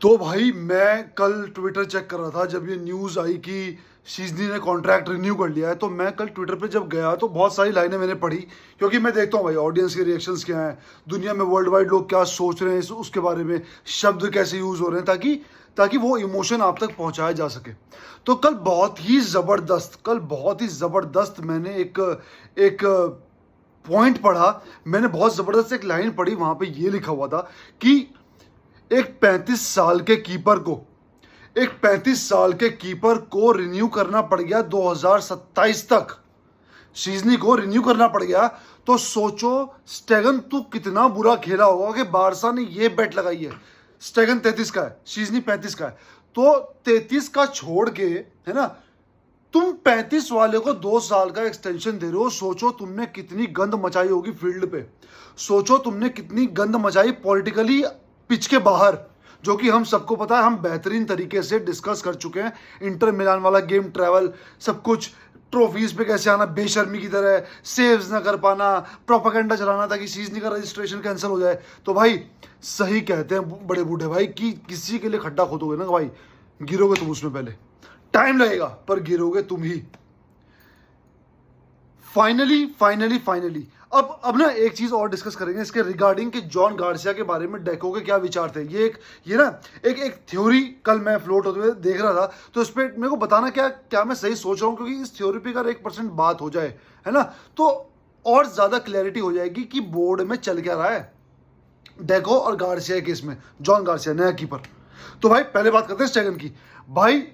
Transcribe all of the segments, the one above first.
तो भाई मैं कल ट्विटर चेक कर रहा था जब ये न्यूज़ आई कि शीजनी ने कॉन्ट्रैक्ट रिन्यू कर लिया है। तो मैं कल ट्विटर पे जब गया तो बहुत सारी लाइनें मैंने पढ़ी, क्योंकि मैं देखता हूँ भाई ऑडियंस के रिएक्शंस क्या हैं, दुनिया में वर्ल्ड वाइड लोग क्या सोच रहे हैं उसके बारे में, शब्द कैसे यूज़ हो रहे हैं, ताकि ताकि वो इमोशन आप तक पहुंचाया जा सके। तो कल बहुत ही ज़बरदस्त मैंने एक एक पॉइंट पढ़ा। मैंने बहुत ज़बरदस्त एक लाइन पढ़ी, वहाँ पे ये लिखा हुआ था कि एक 35 साल के कीपर को एक 35 साल के कीपर को रिन्यू करना पड़ गया 2027 तक। शीजनी को रिन्यू करना पड़ गया। तो सोचो स्टेगन तू कितना बुरा खेला होगा कि बारसा ने ये बेट लगाई है। स्टेगन 33 का है, शीजनी 35 का है। तो 33 का छोड़ के, है ना, तुम 35 वाले को 2 साल का एक्सटेंशन दे रहे हो। सोचो तुमने कितनी गंद मचाई होगी फील्ड पे, सोचो तुमने कितनी गंद मचाई पॉलिटिकली पिच के बाहर, जो कि हम सबको पता है, हम बेहतरीन तरीके से डिस्कस कर चुके हैं। इंटर मिलान वाला गेम ट्रैवल, सब कुछ, ट्रॉफीज पे कैसे आना बेशर्मी की तरह, सेव्स ना कर पाना, प्रोपेगेंडा चलाना ताकि शीजनी का रजिस्ट्रेशन कैंसिल हो जाए। तो भाई सही कहते हैं बड़े बूढ़े भाई कि किसी के लिए खड्डा खोदोगे ना भाई, गिरोगे तुम उसमें, पहले टाइम लगेगा पर गिरोगे तुम ही। फाइनली अब ना एक चीज और डिस्कस करेंगे इसके रिगार्डिंग कि जॉन गार्सिया के बारे में डेको के क्या विचार थे। ये ना एक थ्योरी कल मैं फ्लोट होते हुए देख रहा था, तो इस पे मेरे को बताना क्या मैं सही सोच रहा हूँ, क्योंकि इस थ्योरी पे अगर 1% बात हो जाए, है ना, तो और ज्यादा क्लैरिटी हो जाएगी कि बोर्ड में चल क्या रहा है डेको और गार्सिया के केस में। जॉन गार्सिया नया कीपर। तो भाई पहले बात करते हैं स्टेगन की। भाई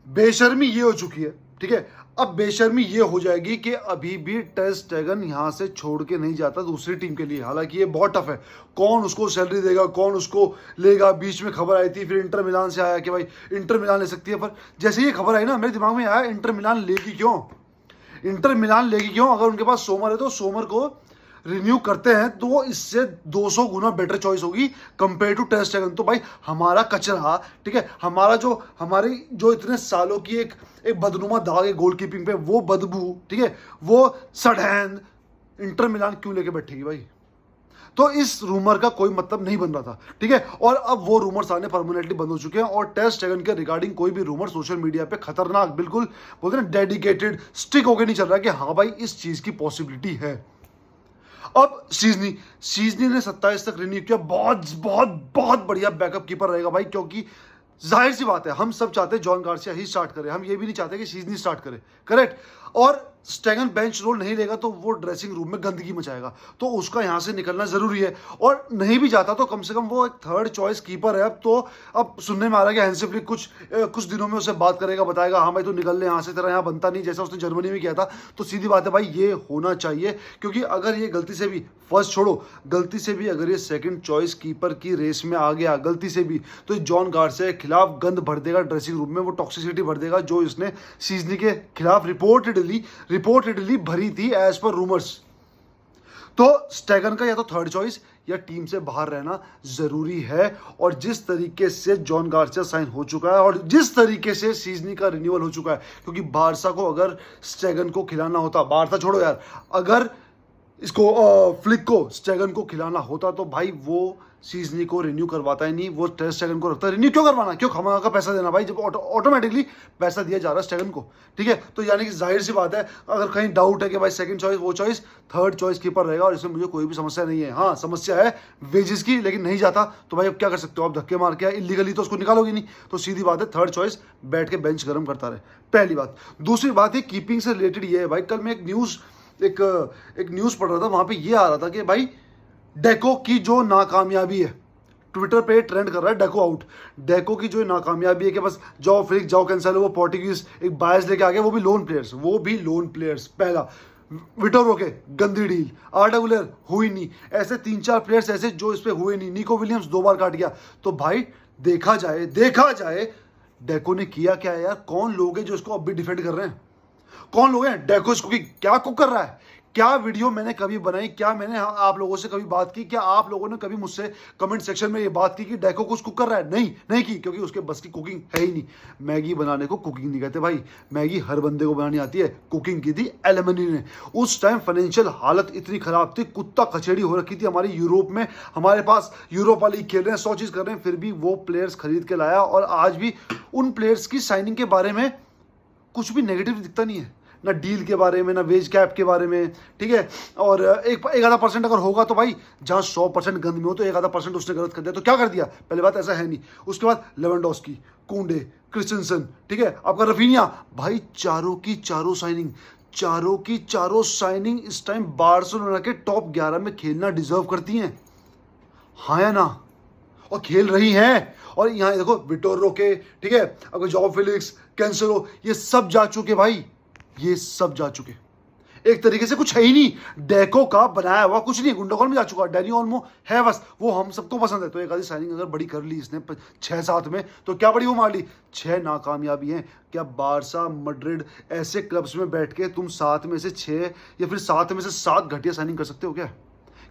बेशर्मी ये हो चुकी है, ठीक है, अब बेशर्मी ये हो जाएगी कि अभी भी टर स्टेगन यहां से छोड़ के नहीं जाता दूसरी टीम के लिए। हालांकि ये बहुत टफ है, कौन उसको सैलरी देगा, कौन उसको लेगा। बीच में खबर आई थी, फिर इंटर मिलान से आया कि भाई इंटर मिलान ले सकती है, पर जैसे ये खबर आई ना मेरे दिमाग में आया इंटर मिलान लेगी क्यों, अगर उनके पास सोमर है तो सोमर को रिन्यू करते हैं तो वो इससे 200 गुना बेटर चॉइस होगी कंपेयर टू टर स्टेगन। तो भाई हमारा कचरा, ठीक है, हमारी जो इतने सालों की एक बदनुमा दाग है गोलकीपिंग पे, वो बदबू, ठीक है, वो सड़ैंद इंटर मिलान क्यों लेके बैठेगी भाई। तो इस रूमर का कोई मतलब नहीं बन रहा था, ठीक है, और अब वो रूमर्स आने परमानेंटली बंद हो चुके हैं। और टर स्टेगन के रिगार्डिंग कोई भी रूमर सोशल मीडिया पे खतरनाक, बिल्कुल बोलते हैं डेडिकेटेड, स्टिक होकर नहीं चल रहा है कि हाँ भाई इस चीज की पॉसिबिलिटी है। अब शीजनी ने 27 तक रिन्यू किया। बहुत बहुत बहुत बढ़िया बैकअप कीपर रहेगा भाई, क्योंकि जाहिर सी बात है हम सब चाहते हैं जॉन गार्सिया ही स्टार्ट करे, हम ये भी नहीं चाहते कि शीजनी स्टार्ट करे, करेक्ट। और स्टेगन बेंच रोल नहीं लेगा तो वो ड्रेसिंग रूम में गंदगी मचाएगा, तो उसका यहां से निकलना जरूरी है। और नहीं भी जाता तो कम से कम वो एक थर्ड चॉइस कीपर है। अब सुनने में आ रहा है कि हैंसी फ्लिक कुछ दिनों में उसे बात करेगा, बताएगा हाँ भाई तू निकल ले यहाँ से, तेरा यहाँ बनता नहीं, जैसा उसने जर्मनी में किया था। तो सीधी बात है भाई ये होना चाहिए, क्योंकि अगर ये गलती से भी, फर्स्ट छोड़ो, गलती से भी अगर ये सेकंड चॉइस कीपर की रेस में आ गया गलती से भी, तो जॉन गार्सिया के खिलाफ गंद भर देगा ड्रेसिंग रूम में, वो टॉक्सिसिटी भर देगा जो इसने शीजनी के खिलाफ रिपोर्टेडली भरी थी एज पर रूमर्स। तो स्टेगन का या तो थर्ड चॉइस या टीम से बाहर रहना जरूरी है। और जिस तरीके से जॉन गार्सिया साइन हो चुका है और जिस तरीके से शीजनी का रिन्यूअल हो चुका है, क्योंकि बारसा को अगर स्टेगन को खिलाना होता, बारसा छोड़ो यार, अगर इसको फ्लिक को स्टेगन को खिलाना होता तो भाई वो शीजनी को रिन्यू करवाता ही नहीं, वो टर स्टेगन को रखता। रिन्यू क्यों करवाना, क्यों खमा का पैसा देना भाई, जब ऑटोमेटिकली पैसा दिया जा रहा है स्टेगन को, ठीक है। तो यानी कि जाहिर सी बात है, अगर कहीं डाउट है कि भाई सेकंड चॉइस वो चॉइस, थर्ड चॉइस कीपर रहेगा, और इसमें मुझे कोई भी समस्या नहीं है। हाँ समस्या है वेजेस की, लेकिन नहीं जाता तो भाई अब क्या कर सकते हो, आप धक्के मार के इलीगली तो उसको निकालोगे नहीं। तो सीधी बात है थर्ड चॉइस बैठ के बेंच गर्म करता रहे, पहली बात। दूसरी बात है कीपिंग से रिलेटेड ये है भाई, कल मैं एक न्यूज़ पढ़ रहा था, वहां पे ये आ रहा था कि भाई डेको की जो नाकामयाबी है, ट्विटर पे ट्रेंड कर रहा है डेको आउट, डेको की जो नाकामयाबी है कि बस जाओ फ्लिक जाओ कैंसिल, वो पोर्टुगीज एक बायस लेके आ गया, वो भी लोन प्लेयर्स। पहला विटोर रोके गंदी डील, आर्डा गुलेर हुई नहीं, ऐसे 3-4 प्लेयर्स ऐसे जो इस पे हुए नहीं, निको विलियम्स 2 बार काट गया। तो भाई देखा जाए डेको ने किया क्या है यार, कौन लोग हैं जो इसको अब भी डिफेंड कर रहे हैं, कौन लोग हैं डेको इसको की क्या कुक कर रहा है, क्या वीडियो मैंने कभी बनाई, क्या मैंने आप लोगों से कभी बात की, क्या आप लोगों ने कभी मुझसे कमेंट सेक्शन में ये बात की कि डेको कुछ कुक कर रहा है? नहीं की, क्योंकि उसके बस की कुकिंग है ही नहीं। मैगी बनाने को कुकिंग नहीं कहते भाई, मैगी हर बंदे को बनानी आती है। कुकिंग की थी एलिमनी ने। उस टाइम फाइनेंशियल हालत इतनी खराब थी, कुत्ता कचेड़ी हो रखी थी हमारी यूरोप में। हमारे पास यूरोपा लीग खेल रहे हैं, 100 चीज कर रहे हैं, फिर भी वो प्लेयर्स खरीद के लाया, और आज भी उन प्लेयर्स की साइनिंग के बारे में कुछ भी नेगेटिव दिखता नहीं है, ना डील के बारे में, ना वेज कैप के बारे में, ठीक है। और एक आधा परसेंट अगर होगा तो भाई, जहां 100% गंद में हो तो एक आधा परसेंट उसने गलत कर दिया तो क्या कर दिया? पहले बात ऐसा है नहीं। उसके बाद लेवेंडोस्की, कुंडे, क्रिस्टेंसन, ठीक है, आपका रफीनिया, भाई चारों की चारों साइनिंग इस टाइम बार्सिलोना के टॉप 11 में खेलना डिजर्व करती हैं, हाँ या ना? और खेल रही हैं। और यहाँ देखो विटोर रोके, ठीक है, अगर जॉब फिलिक्स, कैंसेलो, ये सब जा चुके भाई, ये सब जा चुके। एक तरीके से कुछ है ही नहीं, डेको का बनाया हुआ कुछ नहीं। गुंडोगन में जा चुका, डैनी ओल्मो है बस, वो हम सबको पसंद है। तो एक आधी साइनिंग अगर बड़ी कर ली इसने 6-7 में, तो क्या बड़ी वो मार ली? 6 नाकामयाबी हैं। क्या बारसा, मैड्रिड ऐसे क्लब्स में बैठ के तुम 7 में से 6 या फिर 7 में से 7 घटिया साइनिंग कर सकते हो?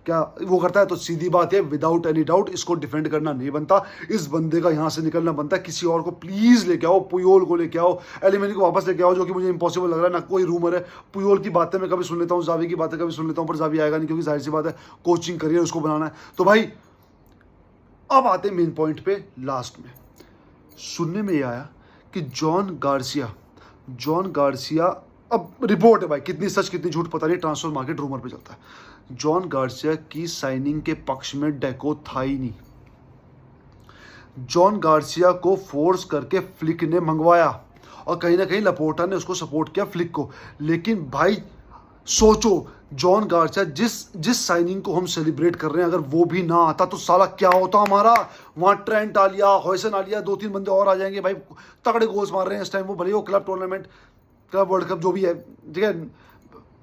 क्या वो करता है? तो सीधी बात है, विदाउट एनी डाउट इसको डिफेंड करना नहीं बनता, इस बंदे का यहां से निकलना बनता है। किसी और को प्लीज लेके आओ, पुयोल को लेके आओ, एलिमेनी को वापस लेके आओ, जो कि मुझे इंपॉसिबल लग रहा है। ना कोई रूमर है, पुयोल की बातें मैं कभी सुन लेता हूँ, जावी की बातें कभी सुन लेता हूँ, पर जावी आएगा नहीं, क्योंकि जाहिर सी बात है कोचिंग करियर उसको बनाना है। तो भाई अब आते हैं मेन पॉइंट पे। लास्ट में सुनने में यह आया कि जॉन गार्सिया, अब रिपोर्ट है भाई, कितनी सच कितनी झूठ पता नहीं, ट्रांसफर मार्केट रूमर पे चलता है, जॉन गार्सिया की साइनिंग के पक्ष में डेको था ही नहीं। जॉन गार्सिया को फोर्स करके फ्लिक ने मंगवाया, और कहीं ना कहीं लपोर्टा ने उसको सपोर्ट किया, फ्लिक को। लेकिन भाई सोचो, जॉन गार्सिया जिस साइनिंग को हम सेलिब्रेट कर रहे हैं, अगर वो भी ना आता तो साला क्या होता हमारा? वहां ट्रेंट आ लिया, हॉयसन आ लिया, 2-3 बंदे और आ जाएंगे भाई, तगड़े गोल्स मार रहे हैं इस टाइम वो, भले वो club tournament, club world cup जो भी है, ठीक है,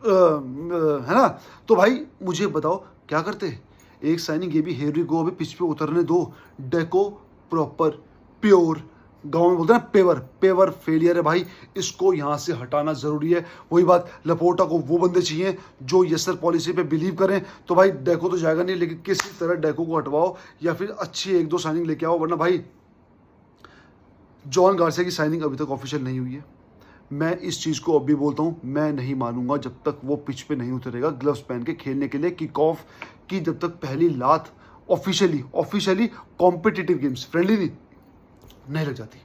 है ना? तो भाई मुझे बताओ क्या करते? एक साइनिंग ये भी, हेनरी को अभी पिच पे उतरने दो। डेको प्रॉपर प्योर, गांव में बोलते हैं ना, पेवर फेलियर है भाई, इसको यहां से हटाना जरूरी है। वही बात, लपोर्टा को वो बंदे चाहिए जो यसर पॉलिसी पे बिलीव करें। तो भाई डेको तो जाएगा नहीं, लेकिन किसी तरह डेको को हटवाओ, या फिर अच्छी 1-2 साइनिंग लेके आओ, वरना भाई जॉन गार्सिया की साइनिंग अभी तक ऑफिशियल नहीं हुई है। मैं इस चीज़ को अब भी बोलता हूँ, मैं नहीं मानूंगा जब तक वो पिच पे नहीं उतरेगा ग्लव्स पहन के खेलने के लिए, किक ऑफ की जब तक पहली लात ऑफिशियली कॉम्पिटिटिव गेम्स, फ्रेंडली नहीं लग जाती।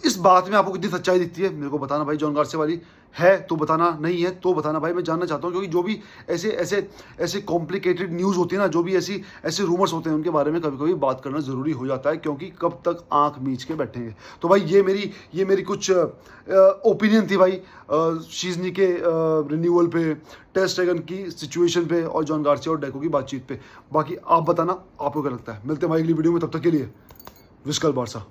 इस बात में आपको कितनी सच्चाई दिखती है मेरे को बताना भाई। जॉन गार्सिया वाली है तो बताना, नहीं है तो बताना भाई, मैं जानना चाहता हूँ। क्योंकि जो भी ऐसे कॉम्प्लिकेटेड न्यूज़ होती है ना, जो भी ऐसे रूमर्स होते हैं, उनके बारे में कभी कभी बात करना ज़रूरी हो जाता है, क्योंकि कब तक आंख मीच के बैठेंगे। तो भाई ये मेरी कुछ ओपिनियन थी भाई, शीजनी के रिन्यूअल पे, टेर स्टेगन की सिचुएशन पे, और जॉन गार्सिया और डेको की बातचीत पे। बाकी आप बताना आपको क्या लगता है। मिलते हैं भाई अगली वीडियो में, तब तक के लिए विस्कल बारसा।